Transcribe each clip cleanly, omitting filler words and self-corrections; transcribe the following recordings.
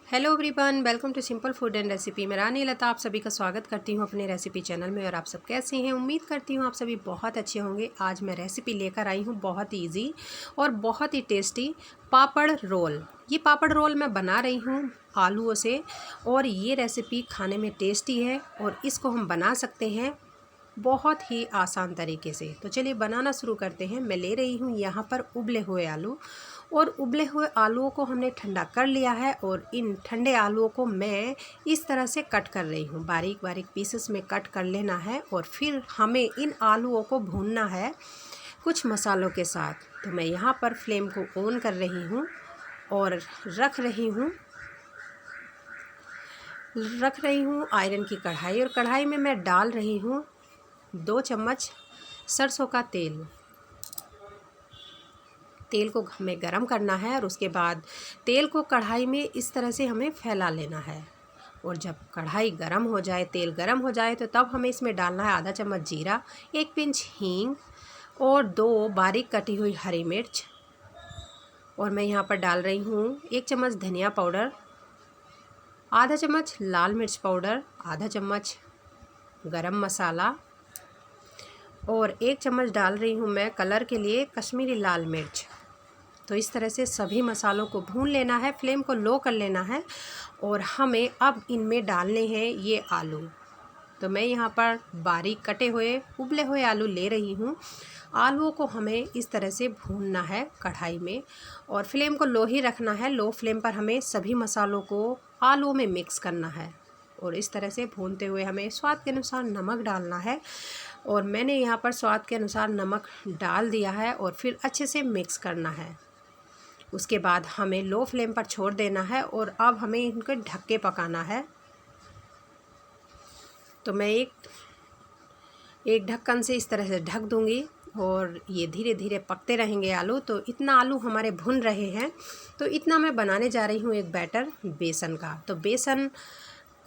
Hello everyone, welcome to simple food and recipe. मैं रानी लता आप सभी का स्वागत करती हूँ अपने रेसिपी चैनल में। और आप सब कैसे हैं? उम्मीद करती हूँ आप सभी बहुत अच्छे होंगे। आज मैं रेसिपी लेकर आई हूँ बहुत इजी और बहुत ही टेस्टी पापड़ रोल। ये पापड़ रोल मैं बना रही हूँ आलूओं से और ये रेसिपी खाने में टेस्टी है और इसको हम बना सकते हैं बहुत ही आसान तरीके से। तो चलिए बनाना शुरू करते हैं। मैं ले रही हूँ यहाँ पर उबले हुए आलू और उबले हुए आलूओं को हमने ठंडा कर लिया है और इन ठंडे आलूओं को मैं इस तरह से कट कर रही हूँ। बारीक बारीक पीसेस में कट कर लेना है और फिर हमें इन आलूओं को भूनना है कुछ मसालों के साथ। तो मैं यहाँ पर फ्लेम को ऑन कर रही हूँ और रख रही हूँ आयरन की कढ़ाई। और कढ़ाई में मैं डाल रही हूँ 2 चम्मच सरसों का तेल। तेल को हमें गरम करना है और उसके बाद तेल को कढ़ाई में इस तरह से हमें फैला लेना है। और जब कढ़ाई गरम हो जाए, तेल गरम हो जाए, तो तब हमें इसमें डालना है आधा चम्मच जीरा, 1 पिंच हींग और 2 बारीक कटी हुई हरी मिर्च। और मैं यहाँ पर डाल रही हूँ 1 चम्मच धनिया पाउडर, आधा चम्मच लाल मिर्च पाउडर, आधा चम्मच गरम मसाला और 1 चम्मच डाल रही हूँ मैं कलर के लिए कश्मीरी लाल मिर्च। तो इस तरह से सभी मसालों को भून लेना है, फ्लेम को लो कर लेना है और हमें अब इनमें डालने हैं ये आलू। तो मैं यहाँ पर बारीक कटे हुए उबले हुए आलू ले रही हूँ। आलूओं को हमें इस तरह से भूनना है कढ़ाई में और फ्लेम को लो ही रखना है। लो फ्लेम पर हमें सभी मसालों को आलूओं में मिक्स करना है और इस तरह से भूनते हुए हमें स्वाद के अनुसार नमक डालना है। और मैंने यहाँ पर स्वाद के अनुसार नमक डाल दिया है और फिर अच्छे से मिक्स करना है। उसके बाद हमें लो फ्लेम पर छोड़ देना है और अब हमें इनको ढक के पकाना है। तो मैं एक ढक्कन से इस तरह से ढक दूंगी और ये धीरे धीरे पकते रहेंगे आलू। तो इतना आलू हमारे भुन रहे हैं तो इतना मैं बनाने जा रही हूँ एक बैटर बेसन का। तो बेसन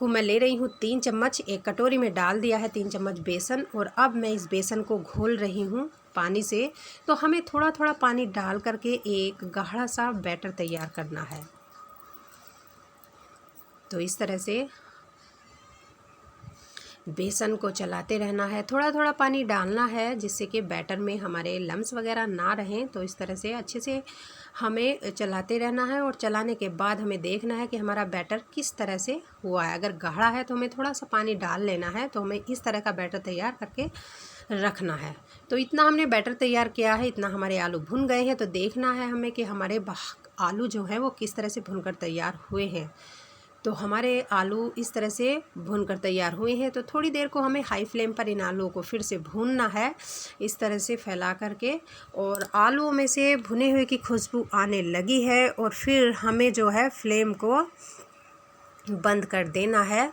को मैं ले रही हूँ 3 चम्मच, एक कटोरी में डाल दिया है 3 चम्मच बेसन। और अब मैं इस बेसन को घोल रही हूँ पानी से। तो हमें थोड़ा थोड़ा पानी डाल करके एक गाढ़ा सा बैटर तैयार करना है। तो इस तरह से बेसन को चलाते रहना है, थोड़ा थोड़ा पानी डालना है जिससे कि बैटर में हमारे लम्स वगैरह ना रहें। तो इस तरह से अच्छे से हमें चलाते रहना है और चलाने के बाद हमें देखना है कि हमारा बैटर किस तरह से हुआ है। अगर गाढ़ा है तो हमें थोड़ा सा पानी डाल लेना है। तो हमें इस तरह का बैटर तैयार करके रखना है। तो इतना हमने बैटर तैयार किया है, इतना हमारे आलू भुन गए हैं। तो देखना है हमें कि हमारे आलू जो है वो किस तरह से भुनकर तैयार हुए हैं। तो हमारे आलू इस तरह से भूनकर तैयार हुए हैं। तो थोड़ी देर को हमें हाई फ्लेम पर इन आलूओं को फिर से भूनना है इस तरह से फैला करके। और आलूओं में से भुने हुए की खुशबू आने लगी है और फिर हमें जो है फ्लेम को बंद कर देना है।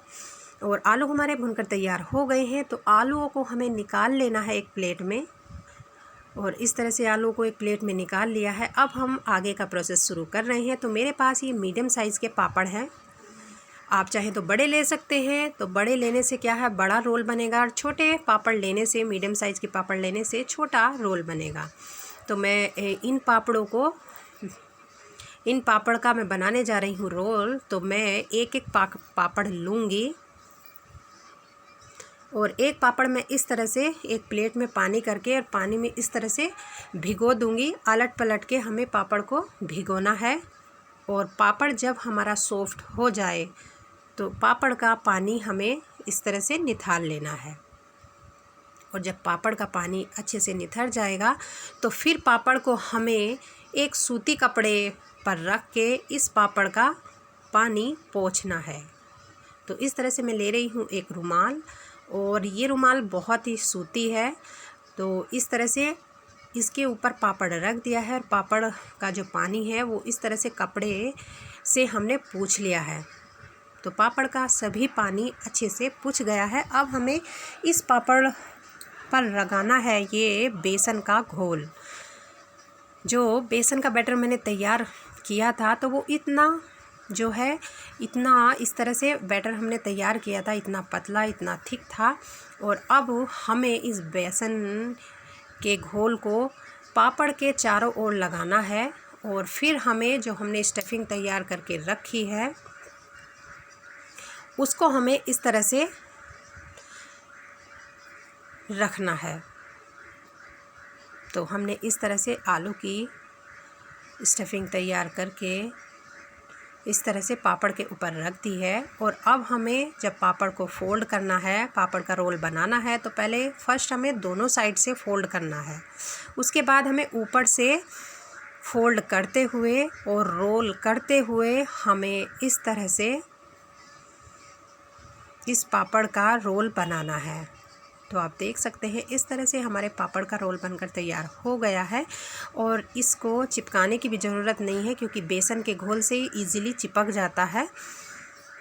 और आलू हमारे भुनकर तैयार हो गए हैं। तो आलूओं को हमें निकाल लेना है एक प्लेट में। और इस तरह से आलू को एक प्लेट में निकाल लिया है। अब हम आगे का प्रोसेस शुरू कर रहे हैं। तो मेरे पास ये मीडियम साइज़ के पापड़ हैं। आप चाहें तो बड़े ले सकते हैं। तो बड़े लेने से क्या है, बड़ा रोल बनेगा और छोटे पापड़ लेने से, मीडियम साइज़ के पापड़ लेने से छोटा रोल बनेगा। तो मैं इन पापड़ का मैं बनाने जा रही हूँ रोल। तो मैं एक एक पापड़ लूँगी और एक पापड़ मैं इस तरह से एक प्लेट में पानी करके और पानी में इस तरह से भिगो दूँगी। अलट पलट के हमें पापड़ को भिगोना है। और पापड़ जब हमारा सॉफ्ट हो जाए तो पापड़ का पानी हमें इस तरह से निथार लेना है। और जब पापड़ का पानी अच्छे से निथर जाएगा तो फिर पापड़ को हमें एक सूती कपड़े पर रख के इस पापड़ का पानी पोंछना है। तो इस तरह से मैं ले रही हूँ एक रुमाल और ये रुमाल बहुत ही सूती है। तो इस तरह से इसके ऊपर पापड़ रख दिया है और पापड़ का जो पानी है वो इस तरह से कपड़े से हमने पोंछ लिया है। तो पापड़ का सभी पानी अच्छे से पुछ गया है। अब हमें इस पापड़ पर लगाना है ये बेसन का घोल। जो बेसन का बैटर मैंने तैयार किया था तो वो इतना इस तरह से बैटर हमने तैयार किया था, इतना पतला, इतना थिक था। और अब हमें इस बेसन के घोल को पापड़ के चारों ओर लगाना है। और फिर हमें जो हमने स्टफिंग तैयार करके रखी है उसको हमें इस तरह से रखना है। तो हमने इस तरह से आलू की स्टफिंग तैयार करके इस तरह से पापड़ के ऊपर रख दी है। और अब हमें जब पापड़ को फोल्ड करना है, पापड़ का रोल बनाना है, तो पहले फर्स्ट हमें दोनों साइड से फोल्ड करना है। उसके बाद हमें ऊपर से फोल्ड करते हुए और रोल करते हुए हमें इस तरह से इस पापड़ का रोल बनाना है। तो आप देख सकते हैं इस तरह से हमारे पापड़ का रोल बनकर तैयार हो गया है। और इसको चिपकाने की भी ज़रूरत नहीं है क्योंकि बेसन के घोल से ही ईज़िली चिपक जाता है।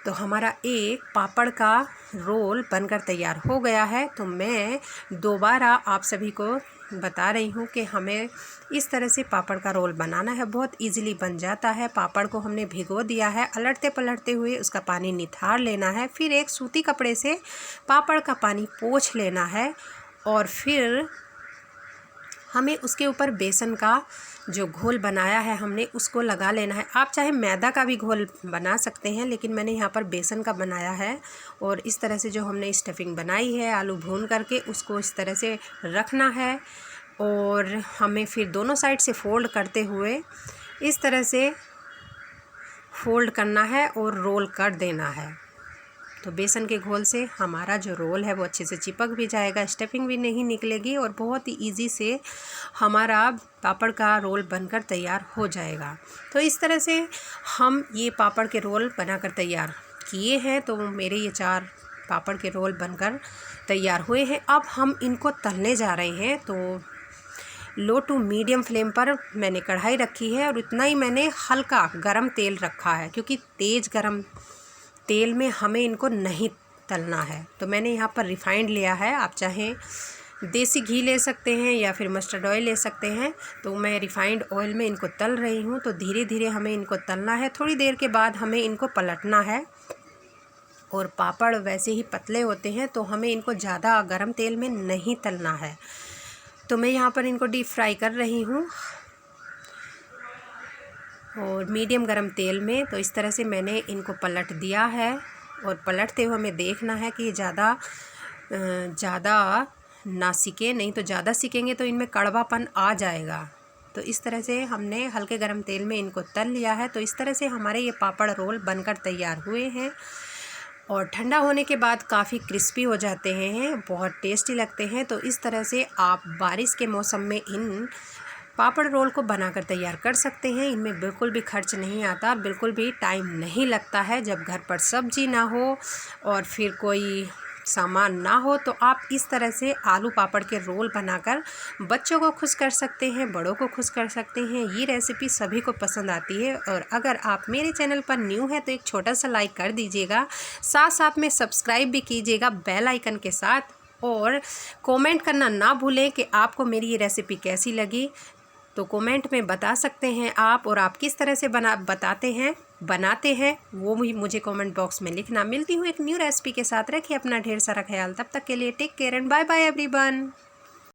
तो हमारा एक पापड़ का रोल बनकर तैयार हो गया है। तो मैं दोबारा आप सभी को बता रही हूँ कि हमें इस तरह से पापड़ का रोल बनाना है। बहुत इजीली बन जाता है। पापड़ को हमने भिगो दिया है, अलटते पलटते हुए उसका पानी निथार लेना है। फिर एक सूती कपड़े से पापड़ का पानी पोंछ लेना है और फिर हमें उसके ऊपर बेसन का जो घोल बनाया है हमने उसको लगा लेना है। आप चाहे मैदा का भी घोल बना सकते हैं, लेकिन मैंने यहाँ पर बेसन का बनाया है। और इस तरह से जो हमने स्टफिंग बनाई है आलू भून करके, उसको इस तरह से रखना है। और हमें फिर दोनों साइड से फोल्ड करते हुए इस तरह से फोल्ड करना है और रोल कर देना है। तो बेसन के घोल से हमारा जो रोल है वो अच्छे से चिपक भी जाएगा, स्टफिंग भी नहीं निकलेगी और बहुत ही ईजी से हमारा पापड़ का रोल बनकर तैयार हो जाएगा। तो इस तरह से हम ये पापड़ के रोल बनाकर तैयार किए हैं। तो मेरे ये 4 पापड़ के रोल बनकर तैयार हुए हैं। अब हम इनको तलने जा रहे हैं। तो लो टू मीडियम फ्लेम पर मैंने कढ़ाई रखी है और इतना ही मैंने हल्का गरम तेल रखा है क्योंकि तेज़ गरम तेल में हमें इनको नहीं तलना है। तो मैंने यहाँ पर रिफाइंड लिया है। आप चाहें देसी घी ले सकते हैं या फिर मस्टर्ड ऑयल ले सकते हैं। तो मैं रिफाइंड ऑयल में इनको तल रही हूँ। तो धीरे धीरे हमें इनको तलना है। थोड़ी देर के बाद हमें इनको पलटना है। और पापड़ वैसे ही पतले होते हैं तो हमें इनको ज़्यादा गरम तेल में नहीं तलना है। तो मैं यहाँ पर इनको डीप फ्राई कर रही हूँ और मीडियम गरम तेल में। तो इस तरह से मैंने इनको पलट दिया है और पलटते हुए हमें देखना है कि ज़्यादा ना सिके, नहीं तो ज़्यादा सिकेंगे तो इनमें कड़वापन आ जाएगा। तो इस तरह से हमने हल्के गरम तेल में इनको तल लिया है। तो इस तरह से हमारे ये पापड़ रोल बनकर तैयार हुए हैं और ठंडा होने के बाद काफ़ी क्रिस्पी हो जाते हैं, बहुत टेस्टी लगते हैं। तो इस तरह से आप बारिश के मौसम में इन पापड़ रोल को बनाकर तैयार कर सकते हैं। इनमें बिल्कुल भी खर्च नहीं आता, बिल्कुल भी टाइम नहीं लगता है। जब घर पर सब्जी ना हो और फिर कोई सामान ना हो तो आप इस तरह से आलू पापड़ के रोल बनाकर बच्चों को खुश कर सकते हैं, बड़ों को खुश कर सकते हैं। ये रेसिपी सभी को पसंद आती है। और अगर आप मेरे चैनल पर न्यू हैं तो एक छोटा सा लाइक कर दीजिएगा, साथ साथ में सब्सक्राइब भी कीजिएगा बेल आइकन के साथ। और कमेंट करना ना भूलें कि आपको मेरी ये रेसिपी कैसी लगी। तो कमेंट में बता सकते हैं आप, और आप किस तरह से बनाते हैं वो भी मुझे कमेंट बॉक्स में लिखना। मिलती हूँ एक न्यू रेसिपी के साथ। रखिए अपना ढेर सारा ख्याल। तब तक के लिए take care and bye bye everyone.